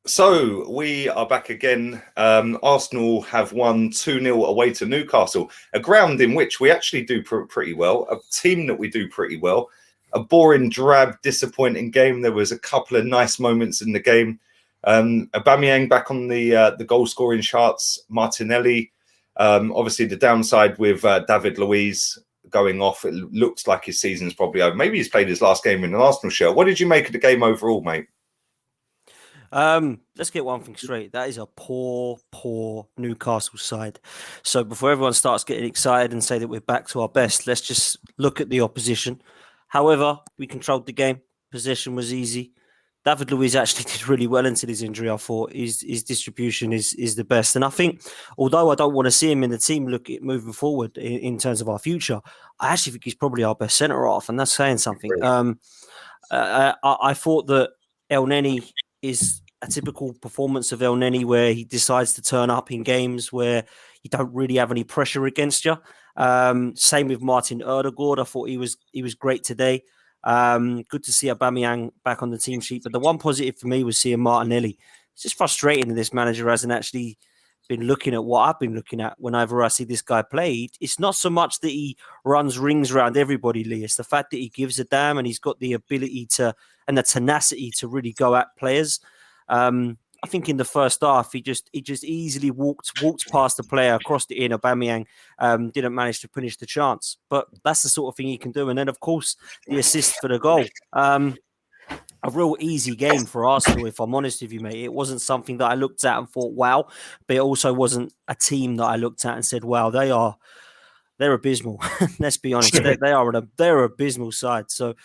So we are back again. Arsenal have won 2-0 away to Newcastle, a ground in which we actually do pretty well, a team that we do pretty well. A boring, drab, disappointing game. There was a couple of nice moments in the game. Aubameyang back on the goal scoring charts. Martinelli, obviously the downside with David Luiz going off. It looks like his season's probably over. Maybe he's played his last game in an Arsenal shirt. What did you make of the game overall, mate? Let's get one thing straight. That is a poor Newcastle side. So before everyone starts getting excited and say that we're back to our best, let's just look at the opposition. However, we controlled the game. Possession was easy. David Luiz actually did really well until his injury. I thought his distribution is the best. And I think, although I don't want to see him in the team moving forward in terms of our future, I actually think he's probably our best centre-half, and that's saying something. I thought that El Neni is a typical performance of El Neni where he decides to turn up in games where you don't really have any pressure against you. Same with Martin Ødegaard. I thought he was great today. Good to see Aubameyang back on the team sheet. But the one positive for me was seeing Martinelli. It's just frustrating that this manager hasn't actually been looking at what I've been looking at whenever I see this guy play. It's not so much that he runs rings around everybody, Lee. It's the fact that he gives a damn and he's got the ability to and the tenacity to really go at players. I think in the first half, he just easily walked past the player, crossed it in. Aubameyang didn't manage to finish the chance, but that's the sort of thing he can do. And then, of course, the assist for the goal. A real easy game for Arsenal, if I'm honest with you, mate. It wasn't something that I looked at and thought, wow, but it also wasn't a team that I looked at and said, wow, they're abysmal. Let's be honest, they're an abysmal side. So,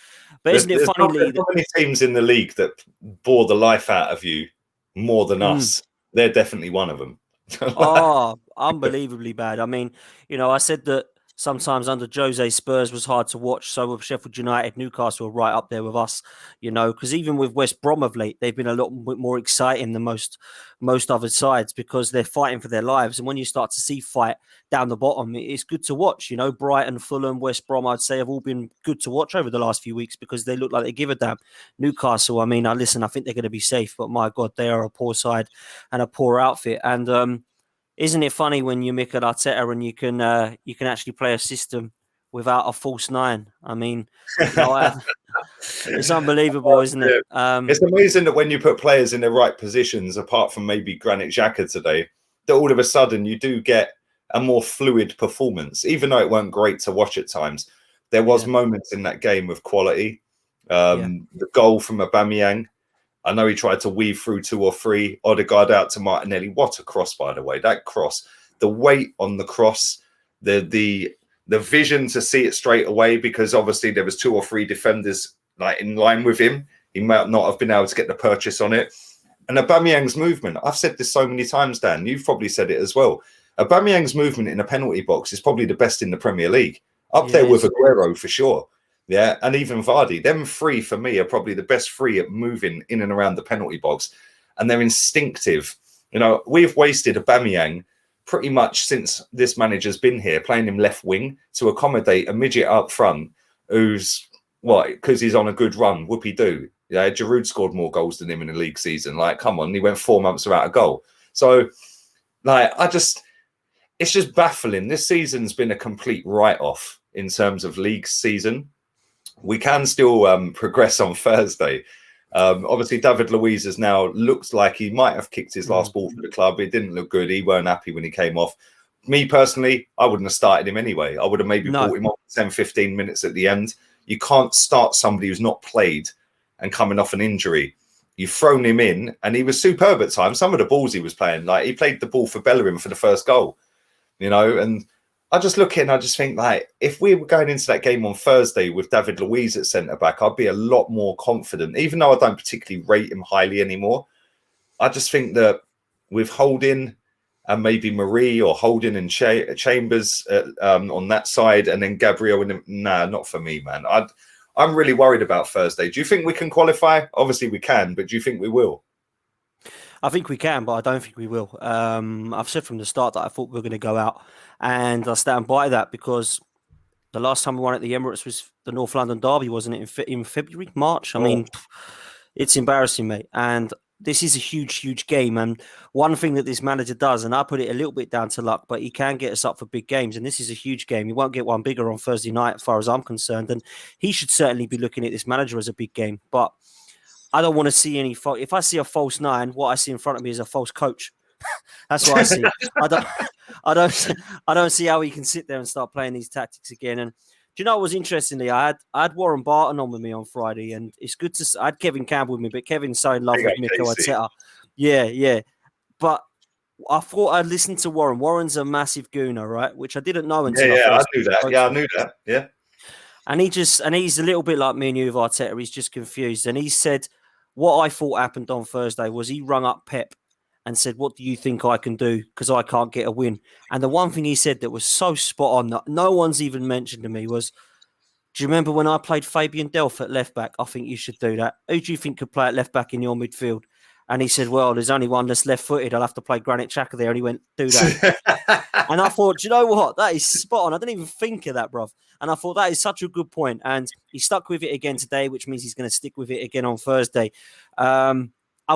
but isn't it funny, Lee? There's not many teams in the league that bore the life out of you more than us. They're definitely one of them. Unbelievably bad. I mean, I said that sometimes under Jose, Spurs was hard to watch. So with Sheffield United, Newcastle are right up there with us, because even with West Brom of late, they've been a little bit more exciting than most other sides because they're fighting for their lives. And when you start to see fight down the bottom, it's good to watch. Brighton, Fulham, West Brom, I'd say have all been good to watch over the last few weeks because they look like they give a damn. Newcastle, I mean, I think they're going to be safe, but my God, they are a poor side and a poor outfit. And, isn't it funny when you Mikel Arteta and you can actually play a system without a false nine? I mean, it's unbelievable, isn't it? It's amazing that when you put players in the right positions, apart from maybe Granit Xhaka today, that all of a sudden you do get a more fluid performance. Even though it weren't great to watch at times, there was moments in that game of quality. The goal from Aubameyang. I know he tried to weave through 2 or 3. Odegaard out to Martinelli. What a cross, by the way. That cross, the weight on the cross, the vision to see it straight away, because obviously there was 2 or 3 defenders like in line with him. He might not have been able to get the purchase on it. And Aubameyang's movement, I've said this so many times, Dan, you've probably said it as well. Aubameyang's movement in a penalty box is probably the best in the Premier League. Up there with Aguero for sure. Yeah, and even Vardy. Them 3 for me are probably the best 3 at moving in and around the penalty box. And they're instinctive. We've wasted Aubameyang pretty much since this manager's been here, playing him left wing to accommodate a midget up front who's, because he's on a good run, whoopie-doo. Yeah, Giroud scored more goals than him in a league season. Like, come on, he went 4 months without a goal. So, it's just baffling. This season's been a complete write-off in terms of league season. We can still progress on Thursday. Obviously, David Luiz has now looks like he might have kicked his last ball for the club. It didn't look good. He weren't happy when he came off. Me personally, I wouldn't have started him anyway. I would have maybe brought him on 10, 15 minutes at the end. You can't start somebody who's not played and coming off an injury. You've thrown him in, and he was superb at times. Some of the balls he was playing, like he played the ball for Bellerin for the first goal, and I just look in, I just think, if we were going into that game on Thursday with David Luiz at centre-back, I'd be a lot more confident, even though I don't particularly rate him highly anymore. I just think that with Holding and maybe Marie or Holding and Chambers on that side, and then Gabriel, not for me, man. I'm really worried about Thursday. Do you think we can qualify? Obviously we can, but do you think we will? I think we can, but I don't think we will. I've said from the start that I thought we were going to go out, and I stand by that because the last time we won at the Emirates was the North London derby, wasn't it? In February, March. I mean, it's embarrassing, mate. And this is a huge game. And one thing that this manager does, and I put it a little bit down to luck, but he can get us up for big games. And this is a huge game. He won't get one bigger on Thursday night, as far as I'm concerned. And he should certainly be looking at this manager as a big game. But I don't want to see any fault. If I see a false nine, what I see in front of me is a false coach. That's what I see. I don't see how he can sit there and start playing these tactics again. And do you know what was interestingly? I had Warren Barton on with me on Friday, and it's good to. I had Kevin Campbell with me, but Kevin's so in love with Mikel Arteta. Yeah. But I thought I'd listen to Warren. Warren's a massive gooner, right? Which I didn't know until I knew that. Yeah, I knew that. Yeah. And he's a little bit like me and you with Arteta. He's just confused. And he said, what I thought happened on Thursday was he rung up Pep and said, what do you think I can do? Because I can't get a win. And the one thing he said that was so spot on that no one's even mentioned to me was, do you remember when I played Fabian Delph at left back? I think you should do that. Who do you think could play at left back in your midfield? And he said, well, there's only one that's left footed. I'll have to play Granit Xhaka there. And he went, do that. And I thought, do you know what? That is spot on. I didn't even think of that, bruv. And I thought that is such a good point. And he stuck with it again today, which means he's going to stick with it again on Thursday. I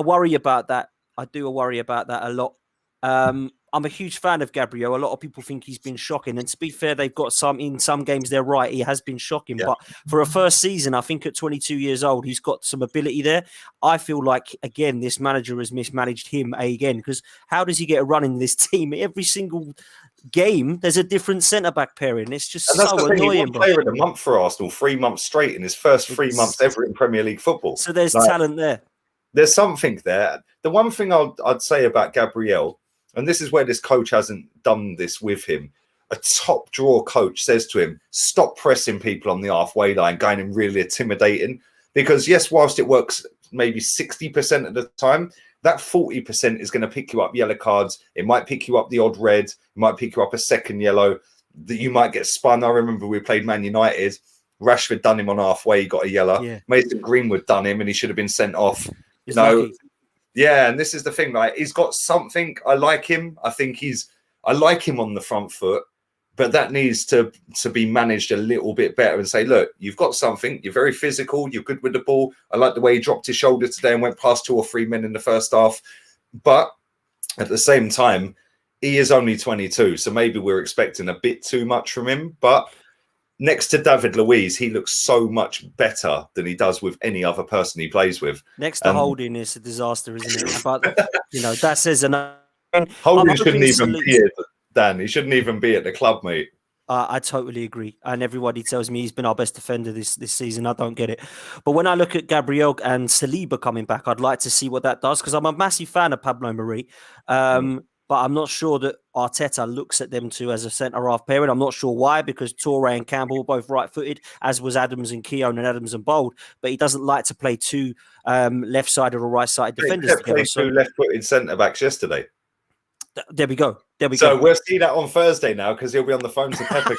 worry about that. I do worry about that a lot. I'm a huge fan of Gabriel. A lot of people think he's been shocking. And to be fair, they've got in some games, they're right. He has been shocking. Yeah. But for a first season, I think at 22 years old, he's got some ability there. I feel like, again, this manager has mismanaged him again. Because how does he get a run in this team? Every single game, there's a different centre-back pairing. It's just so annoying. He won player of the month for Arsenal 3 months straight in his first 3 months ever in Premier League football. So there's talent there. There's something there. The one thing I'd say about Gabriel, and this is where this coach hasn't done this with him, a top draw coach says to him, stop pressing people on the halfway line, going and really intimidating. Because yes, whilst it works maybe 60% of the time, that 40% is going to pick you up yellow cards. It might pick you up the odd red. It might pick you up a second yellow. That you might get spun. I remember we played Man United. Rashford done him on halfway. He got a yellow. Yeah. Mason Greenwood done him and he should have been sent off. Yeah, and this is the thing. Like, he's got something. I like him. I like him on the front foot, but that needs to be managed a little bit better and say, look, you've got something. You're very physical. You're good with the ball. I like the way he dropped his shoulder today and went past 2 or 3 men in the first half. But at the same time, he is only 22, so maybe we're expecting a bit too much from him. But next to David Luiz, he looks so much better than he does with any other person he plays with. Next to Holding is a disaster, isn't it? But, that says enough. Holding shouldn't even be here, Dan. He shouldn't even be at the club, mate. I totally agree. And everybody tells me he's been our best defender this season. I don't get it. But when I look at Gabriel and Saliba coming back, I'd like to see what that does because I'm a massive fan of Pablo Mari. But I'm not sure that Arteta looks at them two as a centre-half pairing. I'm not sure why, because Toure and Campbell were both right-footed, as was Adams and Keown and Adams and Bold. But he doesn't like to play two left-sided or right-sided defenders together. Two left-footed centre-backs yesterday. There we go. So we'll see that on Thursday now because he'll be on the phone to Pep again.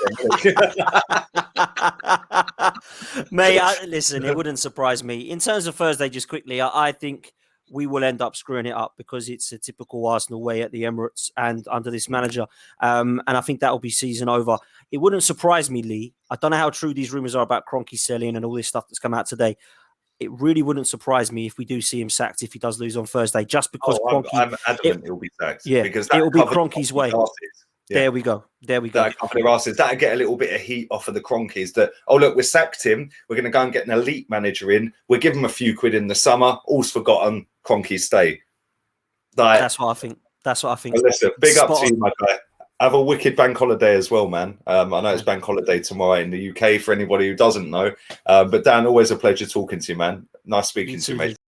Mate, listen, it wouldn't surprise me. In terms of Thursday, just quickly, I think we will end up screwing it up because it's a typical Arsenal way at the Emirates and under this manager. And I think that will be season over. It wouldn't surprise me, Lee. I don't know how true these rumours are about Kroenke selling and all this stuff that's come out today. It really wouldn't surprise me if we do see him sacked if he does lose on Thursday, just because Kroenke... I'm adamant he'll be sacked. Yeah, because it will be Kroenke's way. Yeah. There we go. That'll get a little bit of heat off of the Kroenkes that, oh, look, we sacked him. We're going to go and get an elite manager in. We'll give him a few quid in the summer. All's forgotten. Kroenke stay. That's what I think. Listen, big up to you, my guy. Have a wicked bank holiday as well, man. I know it's bank holiday tomorrow in the UK for anybody who doesn't know. But Dan, always a pleasure talking to you, man. Nice speaking to you, mate.